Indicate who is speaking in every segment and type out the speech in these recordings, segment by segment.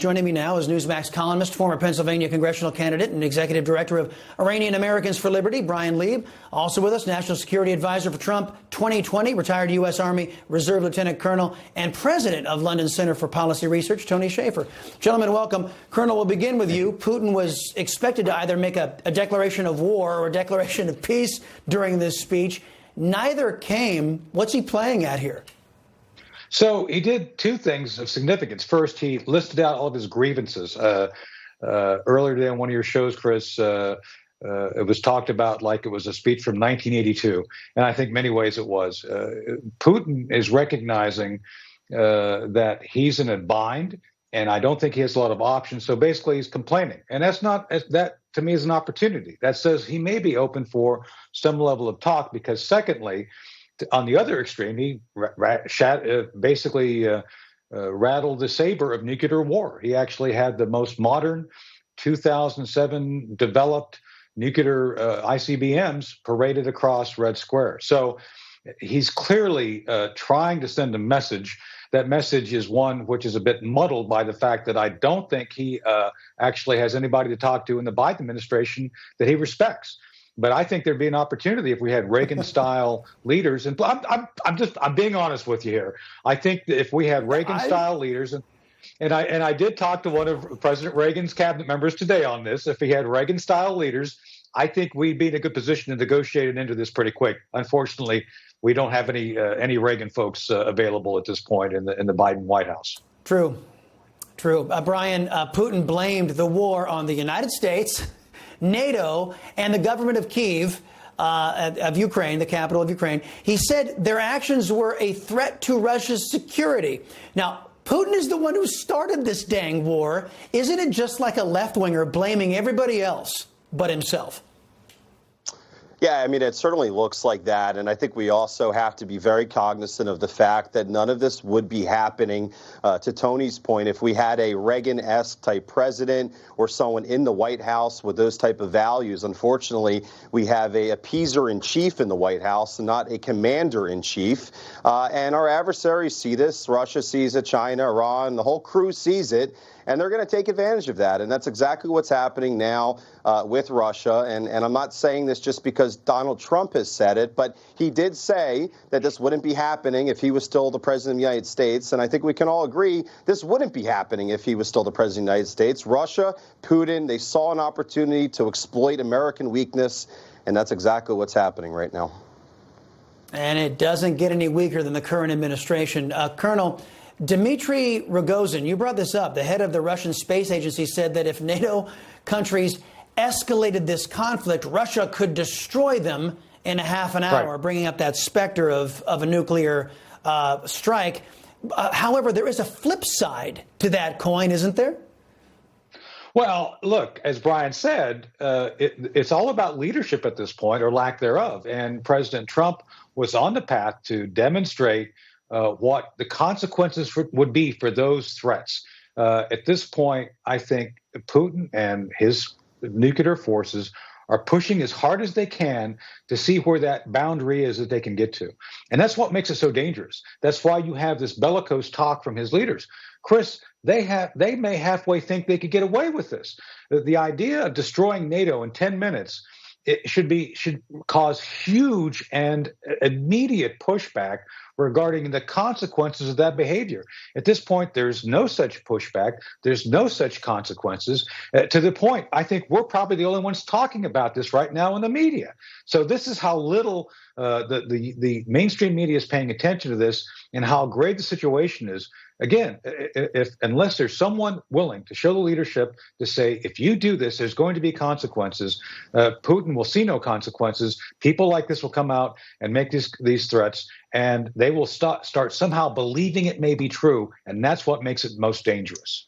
Speaker 1: Joining me now is Newsmax columnist, former Pennsylvania congressional candidate and executive director of Iranian Americans for Liberty, Bryan Leib. Also with us, National Security Advisor for Trump 2020, retired U.S. Army Reserve Lieutenant Colonel and president of London Center for Policy Research, Tony Shaffer. Gentlemen, welcome. Colonel, we'll begin with you. Putin was expected to either make a declaration of war or a declaration of peace during this speech. Neither came. What's he playing at here?
Speaker 2: So he did two things of significance. First, he listed out all of his grievances. Earlier today on one of your shows, Chris, it was talked about like it was a speech from 1982. And I think in many ways it was. Putin is recognizing that he's in a bind, and I don't think he has a lot of options. So basically he's complaining. And that to me is an opportunity. That says he may be open for some level of talk because secondly, on the other extreme, he basically rattled the saber of nuclear war. He actually had the most modern 2007 developed nuclear ICBMs paraded across Red Square. So he's clearly trying to send a message. That message is one which is a bit muddled by the fact that I don't think he actually has anybody to talk to in the Biden administration that he respects. But I think there'd be an opportunity if we had Reagan-style leaders, and I'm being honest with you here. I think that if we had Reagan-style leaders, and I did talk to one of President Reagan's cabinet members today on this. If he had Reagan-style leaders, I think we'd be in a good position to negotiate an end to this pretty quick. Unfortunately, we don't have any Reagan folks available at this point in the Biden White House.
Speaker 1: True. Bryan, Putin blamed the war on the United States, NATO, and the government of Kyiv, of Ukraine, the capital of Ukraine. He said their actions were a threat to Russia's security. Now, Putin is the one who started this dang war. Isn't it just like a left-winger blaming everybody else but himself?
Speaker 3: Yeah, I mean, it certainly looks like that. And I think we also have to be very cognizant of the fact that none of this would be happening, to Tony's point, if we had a Reagan-esque type president or someone in the White House with those type of values. Unfortunately, we have a appeaser-in-chief in the White House and not a commander-in-chief. And our adversaries see this. Russia sees it, China, Iran, the whole crew sees it. And they're going to take advantage of that. And that's exactly what's happening now with Russia. And I'm not saying this just because Donald Trump has said it, but he did say that this wouldn't be happening if he was still the president of the United States. And I think we can all agree this wouldn't be happening if he was still the president of the United States. Russia, Putin, they saw an opportunity to exploit American weakness. And that's exactly what's happening right now.
Speaker 1: And it doesn't get any weaker than the current administration. Colonel, Dmitry Rogozin, you brought this up. The head of the Russian space agency said that if NATO countries escalated this conflict, Russia could destroy them in a half an hour, right, bringing up that specter of a nuclear strike. However, there is a flip side to that coin, isn't there?
Speaker 2: Well, look, as Bryan said, it's all about leadership at this point, or lack thereof. And President Trump was on the path to demonstrate what the consequences would be for those threats. At this point, I think Putin and his nuclear forces are pushing as hard as they can to see where that boundary is that they can get to. And that's what makes it so dangerous. That's why you have this bellicose talk from his leaders. Chris, they may halfway think they could get away with this. The idea of destroying NATO in 10 minutes should cause huge and immediate pushback regarding the consequences of that behavior. At this point, there's no such pushback. There's no such consequences. To the point, I think we're probably the only ones talking about this right now in the media. So this is how little the mainstream media is paying attention to this and how grave the situation is. Again, unless there's someone willing to show the leadership to say, if you do this, there's going to be consequences. Putin will see no consequences. People like this will come out and make these threats, and they will start somehow believing it may be true, and that's what makes it most dangerous.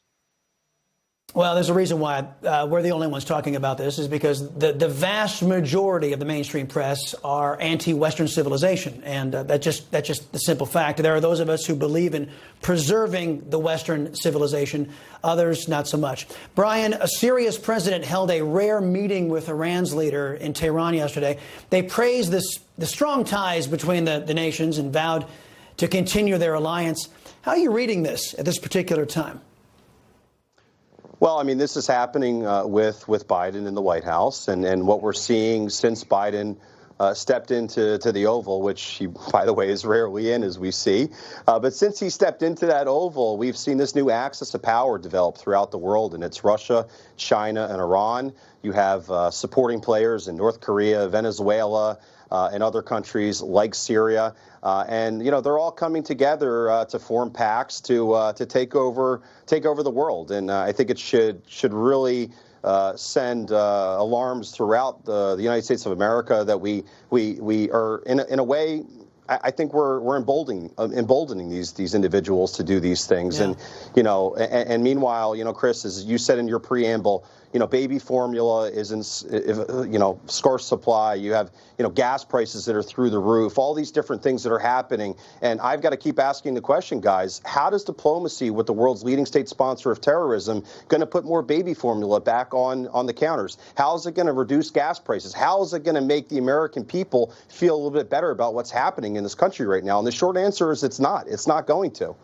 Speaker 1: Well, there's a reason why we're the only ones talking about this, is because the vast majority of the mainstream press are anti-Western civilization. And that's just the simple fact. There are those of us who believe in preserving the Western civilization, others not so much. Bryan, a Syria's president held a rare meeting with Iran's leader in Tehran yesterday. They praised the strong ties between the nations and vowed to continue their alliance. How are you reading this at this particular time?
Speaker 3: Well, I mean, this is happening with Biden in the White House, and what we're seeing since Biden stepped into the Oval, which he, by the way, is rarely in, as we see. But since he stepped into that Oval, we've seen this new axis of power develop throughout the world, and it's Russia, China, and Iran. You have supporting players in North Korea, Venezuela, and other countries like Syria. And, you know, they're all coming together to form pacts to take over the world. And I think it should really send alarms throughout the United States of America that we are in a way. I think we're emboldening these individuals to do these things. Yeah. And, you know, and meanwhile, you know, Chris, as you said in your preamble, you know, baby formula is in, you know, scarce supply. You have, you know, gas prices that are through the roof, all these different things that are happening. And I've got to keep asking the question, guys, how does diplomacy with the world's leading state sponsor of terrorism going to put more baby formula back on the counters? How is it going to reduce gas prices? How is it going to make the American people feel a little bit better about what's happening in this country right now? And the short answer is it's not. It's not going to.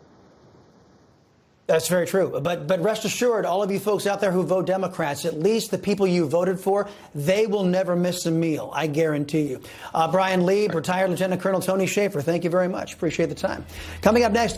Speaker 1: That's very true. But rest assured, all of you folks out there who vote Democrats, at least the people you voted for, they will never miss a meal. I guarantee you. Bryan Leib, retired Lieutenant Colonel Tony Shaffer, thank you very much. Appreciate the time. Coming up next.